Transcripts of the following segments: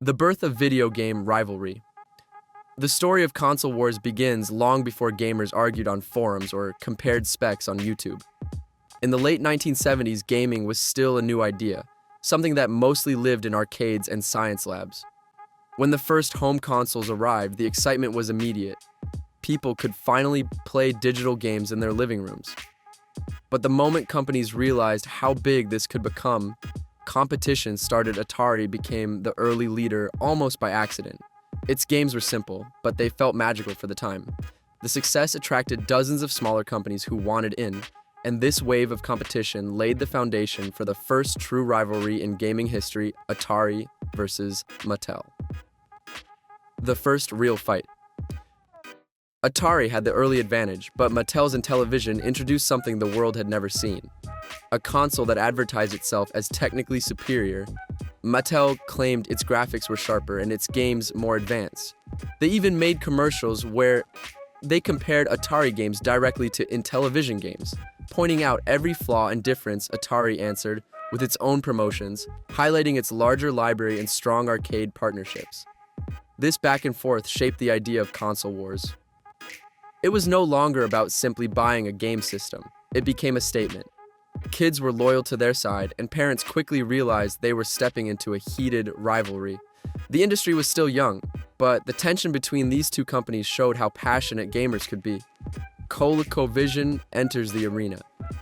The birth of video game rivalry. The story of console wars begins long before gamers argued on forums or compared specs on YouTube. In the late 1970s, gaming was still a new idea, something that mostly lived in arcades and science labs. When the first home consoles arrived, the excitement was immediate. People could finally play digital games in their living rooms. But the moment companies realized how big this could become, competition started. Atari became the early leader almost by accident. Its games were simple, but they felt magical for the time. The success attracted dozens of smaller companies who wanted in, and this wave of competition laid the foundation for the first true rivalry in gaming history, Atari versus Mattel. The first real fight. Atari had the early advantage, but Mattel's Intellivision introduced something the world had never seen. A console that advertised itself as technically superior. Mattel claimed its graphics were sharper and its games more advanced. They even made commercials where they compared Atari games directly to Intellivision games, pointing out every flaw and difference. Atari answered with its own promotions, highlighting its larger library and strong arcade partnerships. This back and forth shaped the idea of console wars. It was no longer about simply buying a game system. It became a statement. Kids were loyal to their side, and parents quickly realized they were stepping into a heated rivalry. The industry was still young, but the tension between these two companies showed how passionate gamers could be. ColecoVision enters the arena.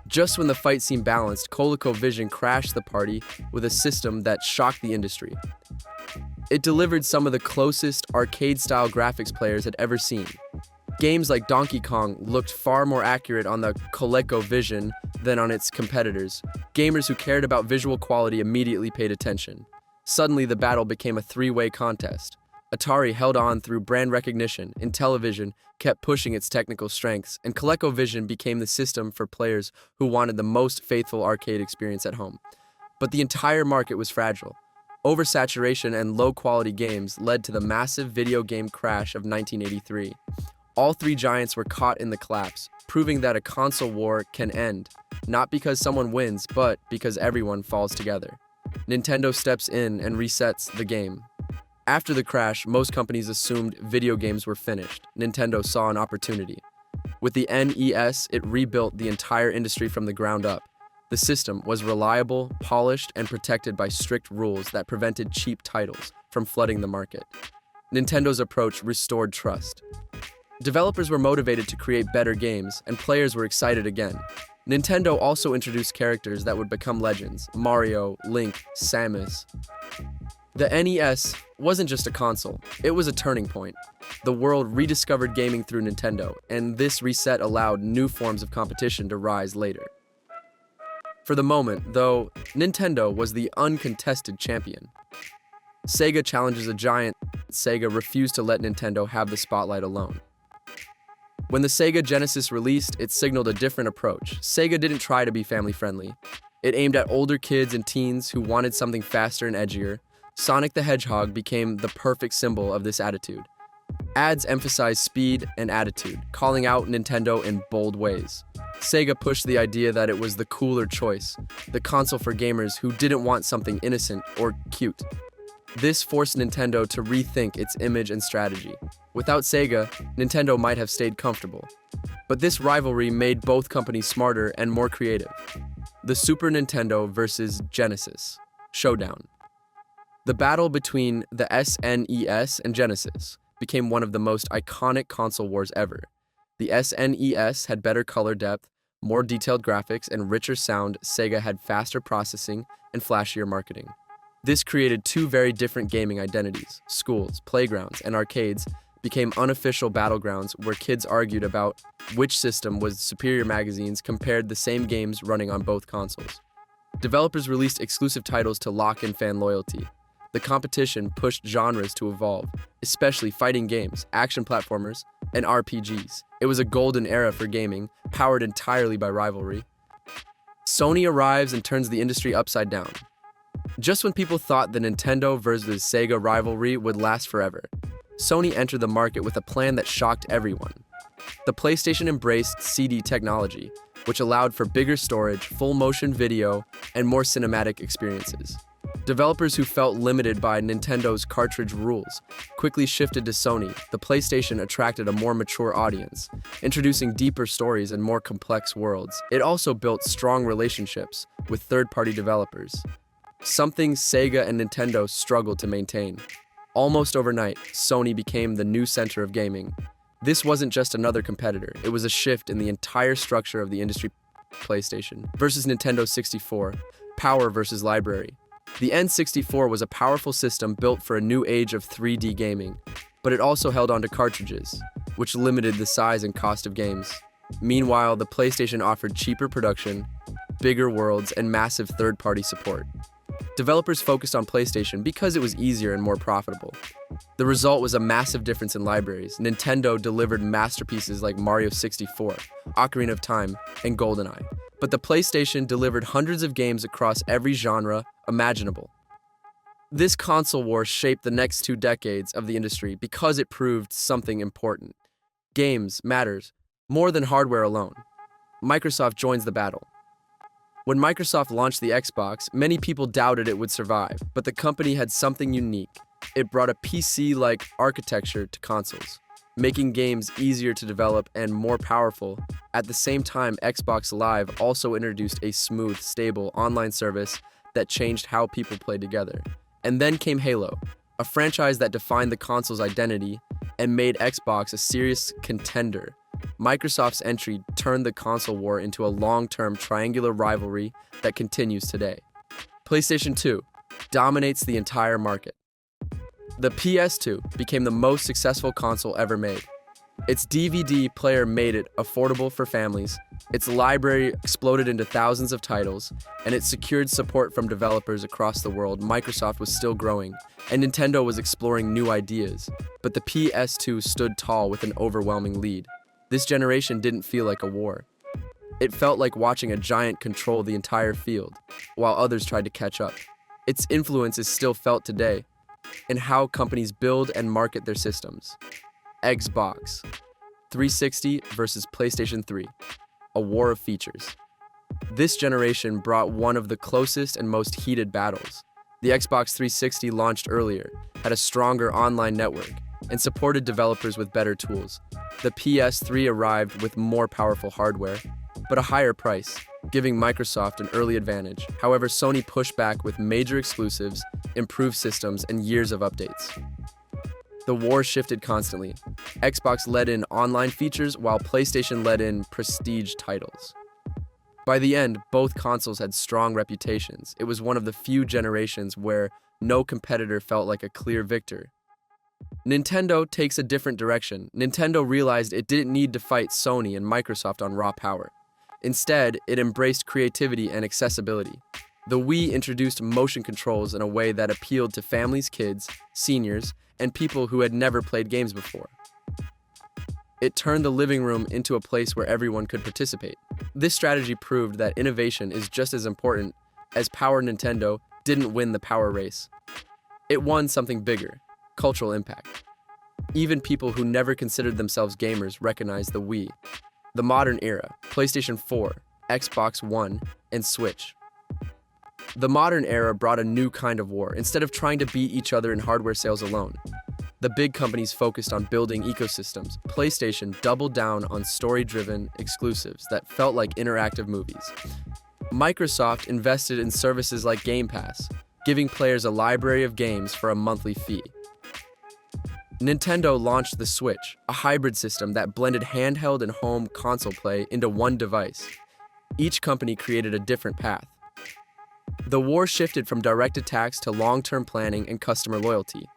Just when the fight seemed balanced, ColecoVision crashed the party with a system that shocked the industry. It delivered some of the closest arcade-style graphics players had ever seen. Games like Donkey Kong looked far more accurate on the ColecoVision than on its competitors. Gamers who cared about visual quality immediately paid attention. Suddenly, the battle became a three-way contest. Atari held on through brand recognition, Intellivision kept pushing its technical strengths, and ColecoVision became the system for players who wanted the most faithful arcade experience at home. But the entire market was fragile. Oversaturation and low-quality games led to the massive video game crash of 1983. All three giants were caught in the collapse, proving that a console war can end, not because someone wins, but because everyone falls together. Nintendo steps in and resets the game. After the crash, most companies assumed video games were finished. Nintendo saw an opportunity. With the NES, it rebuilt the entire industry from the ground up. The system was reliable, polished, and protected by strict rules that prevented cheap titles from flooding the market. Nintendo's approach restored trust. Developers were motivated to create better games, and players were excited again. Nintendo also introduced characters that would become legends: Mario, Link, Samus. The NES wasn't just a console, it was a turning point. The world rediscovered gaming through Nintendo, and this reset allowed new forms of competition to rise later. For the moment, though, Nintendo was the uncontested champion. Sega challenges a giant. Sega refused to let Nintendo have the spotlight alone. When the Sega Genesis released, it signaled a different approach. Sega didn't try to be family-friendly. It aimed at older kids and teens who wanted something faster and edgier. Sonic the Hedgehog became the perfect symbol of this attitude. Ads emphasized speed and attitude, calling out Nintendo in bold ways. Sega pushed the idea that it was the cooler choice, the console for gamers who didn't want something innocent or cute. This forced Nintendo to rethink its image and strategy. Without Sega, Nintendo might have stayed comfortable. But this rivalry made both companies smarter and more creative. The Super Nintendo versus Genesis Showdown. The battle between the SNES and Genesis became one of the most iconic console wars ever. The SNES had better color depth, more detailed graphics, and richer sound. Sega had faster processing and flashier marketing. This created two very different gaming identities. Schools, playgrounds, and arcades became unofficial battlegrounds where kids argued about which system was superior. Magazines compared the same games running on both consoles. Developers released exclusive titles to lock in fan loyalty. The competition pushed genres to evolve, especially fighting games, action platformers, and RPGs. It was a golden era for gaming, powered entirely by rivalry. Sony arrives and turns the industry upside down. Just when people thought the Nintendo versus Sega rivalry would last forever, Sony entered the market with a plan that shocked everyone. The PlayStation embraced CD technology, which allowed for bigger storage, full motion video, and more cinematic experiences. Developers who felt limited by Nintendo's cartridge rules quickly shifted to Sony. The PlayStation attracted a more mature audience, introducing deeper stories and more complex worlds. It also built strong relationships with third-party developers, something Sega and Nintendo struggled to maintain. Almost overnight, Sony became the new center of gaming. This wasn't just another competitor, it was a shift in the entire structure of the industry. PlayStation versus Nintendo 64, power versus library. The N64 was a powerful system built for a new age of 3D gaming, but it also held onto cartridges, which limited the size and cost of games. Meanwhile, the PlayStation offered cheaper production, bigger worlds, and massive third-party support. Developers focused on PlayStation because it was easier and more profitable. The result was a massive difference in libraries. Nintendo delivered masterpieces like Mario 64, Ocarina of Time, and GoldenEye. But the PlayStation delivered hundreds of games across every genre imaginable. This console war shaped the next 2 decades of the industry because it proved something important. Games matters more than hardware alone. Microsoft joins the battle. When Microsoft launched the Xbox, many people doubted it would survive, but the company had something unique. It brought a PC-like architecture to consoles, making games easier to develop and more powerful. At the same time, Xbox Live also introduced a smooth, stable online service that changed how people played together. And then came Halo, a franchise that defined the console's identity and made Xbox a serious contender. Microsoft's entry turned the console war into a long-term triangular rivalry that continues today. PlayStation 2 dominates the entire market. The PS2 became the most successful console ever made. Its DVD player made it affordable for families, its library exploded into thousands of titles, and it secured support from developers across the world. Microsoft was still growing, and Nintendo was exploring new ideas, but the PS2 stood tall with an overwhelming lead. This generation didn't feel like a war. It felt like watching a giant control the entire field, while others tried to catch up. Its influence is still felt today in how companies build and market their systems. Xbox 360 versus PlayStation 3, a war of features. This generation brought one of the closest and most heated battles. The Xbox 360 launched earlier, had a stronger online network, and supported developers with better tools. The PS3 arrived with more powerful hardware, but a higher price, giving Microsoft an early advantage. However, Sony pushed back with major exclusives, improved systems, and years of updates. The war shifted constantly. Xbox led in online features, while PlayStation led in prestige titles. By the end, both consoles had strong reputations. It was one of the few generations where no competitor felt like a clear victor. Nintendo takes a different direction. Nintendo realized it didn't need to fight Sony and Microsoft on raw power. Instead, it embraced creativity and accessibility. The Wii introduced motion controls in a way that appealed to families, kids, seniors, and people who had never played games before. It turned the living room into a place where everyone could participate. This strategy proved that innovation is just as important as power. Nintendo didn't win the power race. It won something bigger: cultural impact. Even people who never considered themselves gamers recognized the Wii. The modern era: PlayStation 4, Xbox One, and Switch. The modern era brought a new kind of war. Instead of trying to beat each other in hardware sales alone, the big companies focused on building ecosystems. PlayStation doubled down on story-driven exclusives that felt like interactive movies. Microsoft invested in services like Game Pass, giving players a library of games for a monthly fee. Nintendo launched the Switch, a hybrid system that blended handheld and home console play into one device. Each company created a different path. The war shifted from direct attacks to long-term planning and customer loyalty.